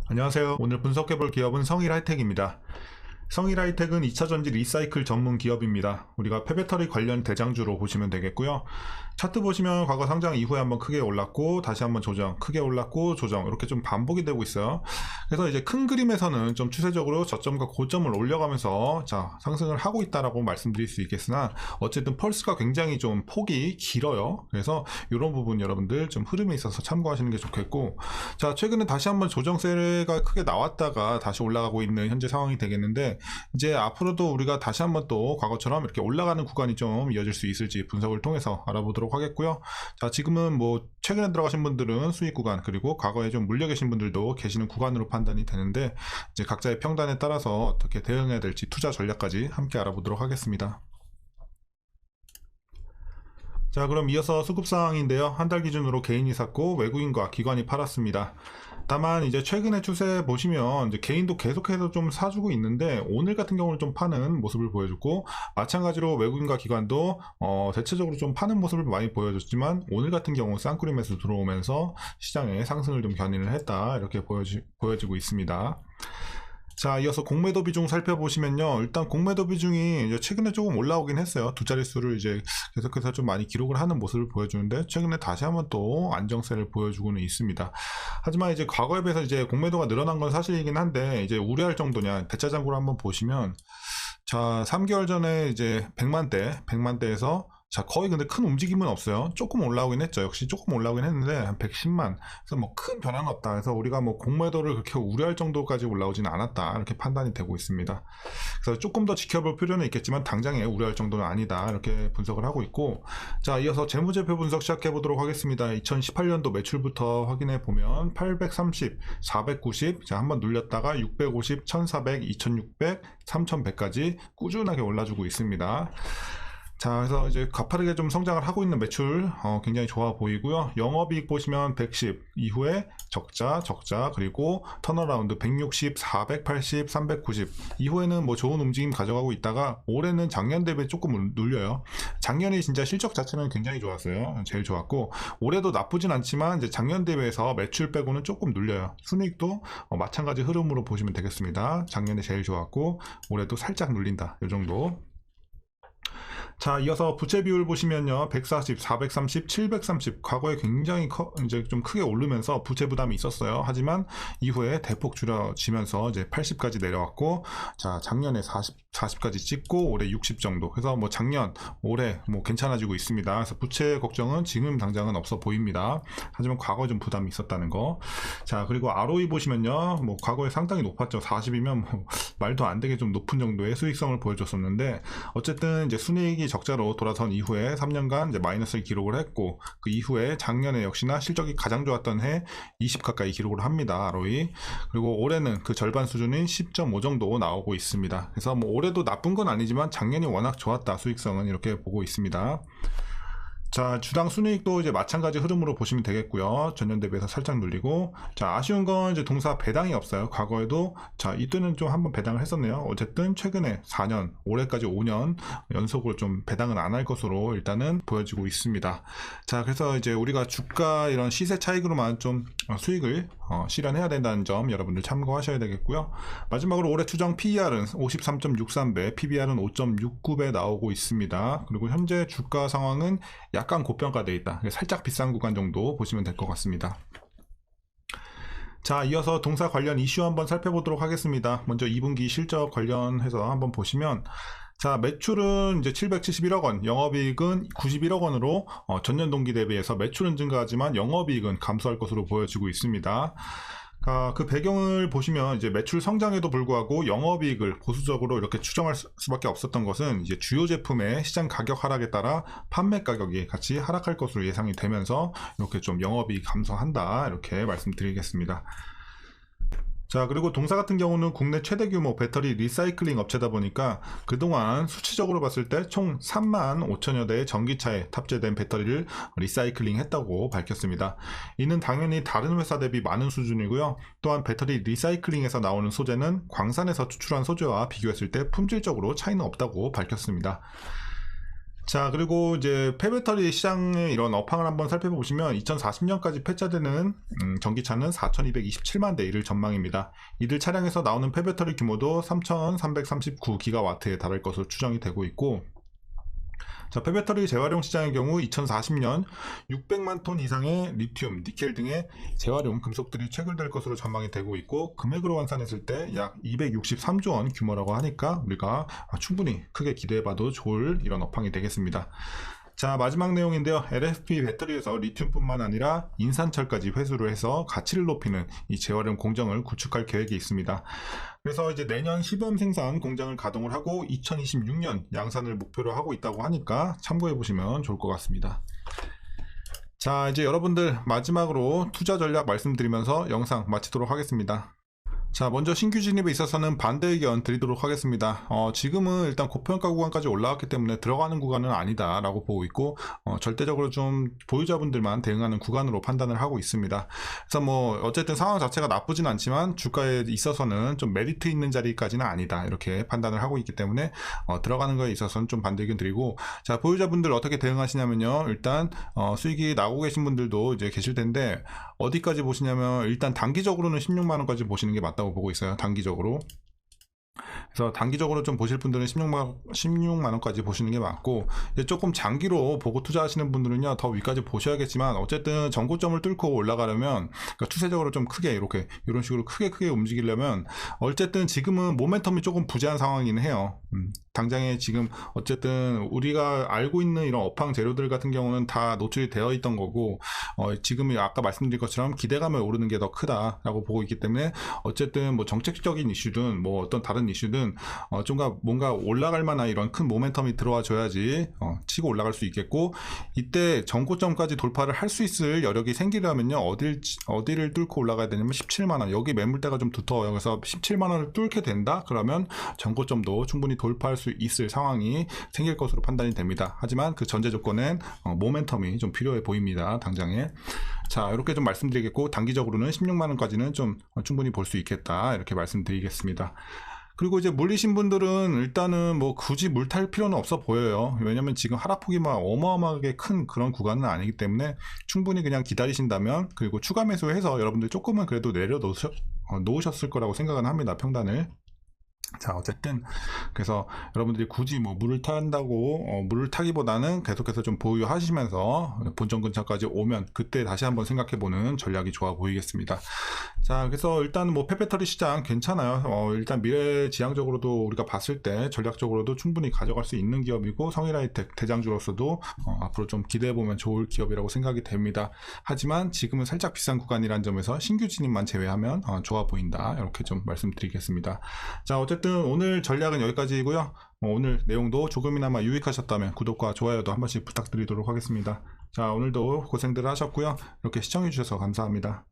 안녕하세요. 오늘 분석해볼 기업은 성일하이텍입니다. 성일하이텍은 2차전지 리사이클 전문 기업입니다. 우리가 폐배터리 관련 대장주로 보시면 되겠고요. 차트 보시면 과거 상장 이후에 한번 크게 올랐고 다시 한번 조정, 크게 올랐고 조정, 이렇게 좀 반복이 되고 있어요. 그래서 이제 큰 그림에서는 좀 추세적으로 저점과 고점을 올려가면서 상승을 하고 있다라고 말씀드릴 수 있겠으나 어쨌든 펄스가 굉장히 좀 폭이 길어요. 그래서 이런 부분 여러분들 좀 흐름에 있어서 참고하시는 게 좋겠고, 최근에 다시 한번 조정세가 크게 나왔다가 다시 올라가고 있는 현재 상황이 되겠는데, 이제 앞으로도 우리가 다시 한번 또 과거처럼 이렇게 올라가는 구간이 좀 이어질 수 있을지 분석을 통해서 알아보도록 하겠고요. 지금은 뭐 최근에 들어가신 분들은 수익 구간, 그리고 과거에 좀 물려 계신 분들도 계시는 구간으로 판단이 되는데, 이제 각자의 평단에 따라서 어떻게 대응해야 될지 투자 전략까지 함께 알아보도록 하겠습니다. 그럼 이어서 수급 상황인데요. 한 달 기준으로 개인이 샀고 외국인과 기관이 팔았습니다. 다만 이제 최근의 추세 보시면 이제 개인도 계속해서 좀 사주고 있는데, 오늘 같은 경우는 좀 파는 모습을 보여줬고, 마찬가지로 외국인과 기관도 대체적으로 좀 파는 모습을 많이 보여줬지만, 오늘 같은 경우 쌍끌이 매수 들어오면서 시장에 상승을 좀 견인을 했다, 이렇게 보여지고 있습니다. 이어서 공매도 비중 살펴보시면요. 일단 공매도 비중이 이제 최근에 조금 올라오긴 했어요. 두 자릿수를 이제 계속해서 좀 많이 기록을 하는 모습을 보여주는데, 최근에 다시 한번 또 안정세를 보여주고는 있습니다. 하지만 이제 과거에 비해서 이제 공매도가 늘어난 건 사실이긴 한데, 이제 우려할 정도냐, 대차장구로 한번 보시면, 3개월 전에 이제 100만대에서 거의 근데 큰 움직임은 없어요. 조금 올라오긴 했죠. 역시 조금 올라오긴 했는데 한 110만. 그래서 뭐 큰 변화는 없다. 그래서 우리가 뭐 공매도를 그렇게 우려할 정도까지 올라오지는 않았다, 이렇게 판단이 되고 있습니다. 그래서 조금 더 지켜볼 필요는 있겠지만 당장에 우려할 정도는 아니다, 이렇게 분석을 하고 있고, 이어서 재무제표 분석 시작해 보도록 하겠습니다. 2018년도 매출부터 확인해 보면 830, 490, 한번 눌렸다가 650, 1400, 2600, 3100까지 꾸준하게 올라주고 있습니다. 그래서 이제 가파르게 좀 성장을 하고 있는 매출 굉장히 좋아 보이고요. 영업이익 보시면 110 이후에 적자, 그리고 턴어라운드 160, 480, 390 이후에는 뭐 좋은 움직임 가져가고 있다가, 올해는 작년 대비 조금 눌려요. 작년에 진짜 실적 자체는 굉장히 좋았어요. 제일 좋았고, 올해도 나쁘진 않지만 이제 작년 대비해서 매출 빼고는 조금 눌려요. 순이익도 마찬가지 흐름으로 보시면 되겠습니다. 작년에 제일 좋았고 올해도 살짝 눌린다, 이 정도. 이어서 부채 비율 보시면요. 140, 430, 730 과거에 굉장히 이제 좀 크게 오르면서 부채 부담이 있었어요. 하지만 이후에 대폭 줄여지면서 이제 80까지 내려왔고, 작년에 40까지 찍고 올해 60 정도. 그래서 뭐 작년, 올해 뭐 괜찮아지고 있습니다. 그래서 부채 걱정은 지금 당장은 없어 보입니다. 하지만 과거에 좀 부담이 있었다는 거. 그리고 ROE 보시면요. 뭐 과거에 상당히 높았죠. 40이면 뭐 말도 안 되게 좀 높은 정도의 수익성을 보여줬었는데, 어쨌든 이제 순이익이 적자로 돌아선 이후에 3년간 이제 마이너스를 기록을 했고, 그 이후에 작년에 역시나 실적이 가장 좋았던 해 20 가까이 기록을 합니다. ROE. 그리고 올해는 그 절반 수준인 10.5 정도 나오고 있습니다. 그래서 뭐 올해도 나쁜 건 아니지만 작년이 워낙 좋았다, 수익성은, 이렇게 보고 있습니다. 주당 순이익도 이제 마찬가지 흐름으로 보시면 되겠고요. 전년 대비해서 살짝 눌리고, 아쉬운 건 이제 동사 배당이 없어요. 과거에도 이때는 좀 한번 배당을 했었네요. 어쨌든 최근에 4년, 올해까지 5년 연속으로 좀 배당은 안 할 것으로 일단은 보여지고 있습니다. 그래서 이제 우리가 주가 이런 시세 차익으로만 좀 수익을 실현해야 된다는 점 여러분들 참고하셔야 되겠고요. 마지막으로 올해 추정 PER은 53.63배, PBR은 5.69배 나오고 있습니다. 그리고 현재 주가 상황은 약간 고평가되어 있다. 살짝 비싼 구간 정도 보시면 될 것 같습니다. 이어서 동사 관련 이슈 한번 살펴보도록 하겠습니다. 먼저 2분기 실적 관련해서 한번 보시면, 매출은 이제 771억 원, 영업이익은 91억 원으로 전년 동기 대비해서 매출은 증가하지만 영업이익은 감소할 것으로 보여지고 있습니다. 그 배경을 보시면 이제 매출 성장에도 불구하고 영업이익을 보수적으로 이렇게 추정할 수밖에 없었던 것은, 이제 주요 제품의 시장 가격 하락에 따라 판매 가격이 같이 하락할 것으로 예상이 되면서 이렇게 좀 영업이익 감소한다, 이렇게 말씀드리겠습니다. 그리고 동사 같은 경우는 국내 최대 규모 배터리 리사이클링 업체다 보니까 그동안 수치적으로 봤을 때 총 3만 5천여 대의 전기차에 탑재된 배터리를 리사이클링 했다고 밝혔습니다. 이는 당연히 다른 회사 대비 많은 수준이고요. 또한 배터리 리사이클링에서 나오는 소재는 광산에서 추출한 소재와 비교했을 때 품질적으로 차이는 없다고 밝혔습니다. 자, 그리고 이제 폐배터리 시장의 이런 업황을 한번 살펴보시면 2040년까지 폐차되는 전기차는 4,227만 대 이를 전망입니다. 이들 차량에서 나오는 폐배터리 규모도 3,339기가와트에 달할 것으로 추정이 되고 있고, 자, 폐배터리 재활용 시장의 경우 2040년 600만 톤 이상의 리튬, 니켈 등의 재활용 금속들이 채굴될 것으로 전망이 되고 있고, 금액으로 환산했을 때 약 263조 원 규모라고 하니까 우리가 충분히 크게 기대해봐도 좋을 이런 업황이 되겠습니다. 자, 마지막 내용인데요. LFP 배터리에서 리튬뿐만 아니라 인산철까지 회수를 해서 가치를 높이는 이 재활용 공정을 구축할 계획이 있습니다. 그래서 이제 내년 시범 생산 공장을 가동을 하고 2026년 양산을 목표로 하고 있다고 하니까 참고해 보시면 좋을 것 같습니다. 자, 이제 여러분들 마지막으로 투자 전략 말씀드리면서 영상 마치도록 하겠습니다. 자, 먼저 신규 진입에 있어서는 반대 의견 드리도록 하겠습니다. 지금은 일단 고평가 구간까지 올라왔기 때문에 들어가는 구간은 아니다 라고 보고 있고, 절대적으로 좀 보유자분들만 대응하는 구간으로 판단을 하고 있습니다. 그래서 뭐 어쨌든 상황 자체가 나쁘진 않지만 주가에 있어서는 좀 메리트 있는 자리까지는 아니다 이렇게 판단을 하고 있기 때문에 들어가는 거에 있어서는 좀 반대 의견 드리고, 자, 보유자분들 어떻게 대응하시냐면요, 일단 수익이 나오고 계신 분들도 이제 계실 텐데 어디까지 보시냐면 일단 단기적으로는 16만원까지 보시는 게 맞다고 보고 있어요. 단기적으로. 그래서 단기적으로 좀 보실 분들은 16만원까지 보시는 게 맞고, 이제 조금 장기로 보고 투자하시는 분들은요 더 위까지 보셔야겠지만, 어쨌든 전고점을 뚫고 올라가려면, 그러니까 추세적으로 좀 크게 이렇게 이런 식으로 크게 움직이려면 어쨌든 지금은 모멘텀이 조금 부재한 상황이긴 해요. 당장에 지금 어쨌든 우리가 알고 있는 이런 업황 재료들 같은 경우는 다 노출이 되어 있던 거고, 지금 아까 말씀드린 것처럼 기대감을 오르는 게 더 크다라고 보고 있기 때문에, 어쨌든 뭐 정책적인 이슈든 뭐 어떤 다른 이슈든 좀 뭔가 올라갈 만한 이런 큰 모멘텀이 들어와 줘야지 치고 올라갈 수 있겠고, 이때 전고점까지 돌파를 할 수 있을 여력이 생기려면요 어디를 뚫고 올라가야 되냐면 17만원, 여기 매물대가 좀 두터워요. 그래서 17만원을 뚫게 된다 그러면 전고점도 충분히 돌파할 수 있을 상황이 생길 것으로 판단이 됩니다. 하지만 그 전제 조건은 모멘텀이 좀 필요해 보입니다. 당장에. 자, 이렇게 좀 말씀드리겠고, 단기적으로는 16만원까지는 좀 충분히 볼 수 있겠다 이렇게 말씀드리겠습니다. 그리고 이제 물리신 분들은 일단은 뭐 굳이 물 탈 필요는 없어 보여요. 왜냐면 지금 하락폭이 막 어마어마하게 큰 그런 구간은 아니기 때문에 충분히 그냥 기다리신다면, 그리고 추가 매수해서 여러분들 조금은 그래도 놓으셨을 거라고 생각은 합니다. 평단을. 자, 어쨌든 그래서 여러분들이 굳이 뭐 물을 탄다고 물을 타기보다는 계속해서 좀 보유하시면서 본전 근처까지 오면 그때 다시 한번 생각해보는 전략이 좋아 보이겠습니다. 자, 그래서 일단 뭐 폐배터리 시장 괜찮아요. 일단 미래지향적으로도 우리가 봤을 때 전략적으로도 충분히 가져갈 수 있는 기업이고, 성일하이텍 대장주로서도 앞으로 좀 기대해보면 좋을 기업이라고 생각이 됩니다. 하지만 지금은 살짝 비싼 구간이라는 점에서 신규 진입만 제외하면 좋아 보인다 이렇게 좀 말씀드리겠습니다. 자, 어쨌든 오늘 전략은 여기까지이고요. 오늘 내용도 조금이나마 유익하셨다면 구독과 좋아요도 한 번씩 부탁드리도록 하겠습니다. 자, 오늘도 고생들 하셨고요. 이렇게 시청해주셔서 감사합니다.